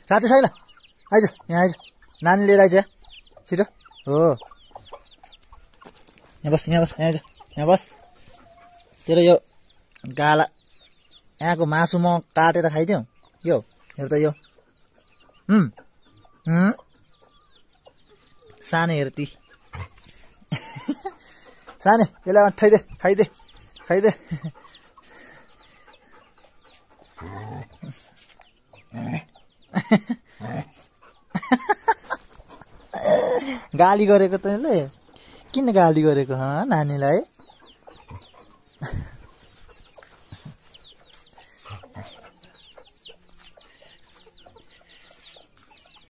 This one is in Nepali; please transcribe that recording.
साथी साइला आइज यहाँ आइज नानी लिएर आइज छिटो हो यहाँ बस यहाँ आइज यहाँ बस तेरो यो गाला यहाँको मासु म काटेर खाइदिउँ यो हेर त यो सानो हेर्ती सानो यसलाई अठाइदे खाइदे गाली गरेको तैँले किन गाली गरेको नानीलाई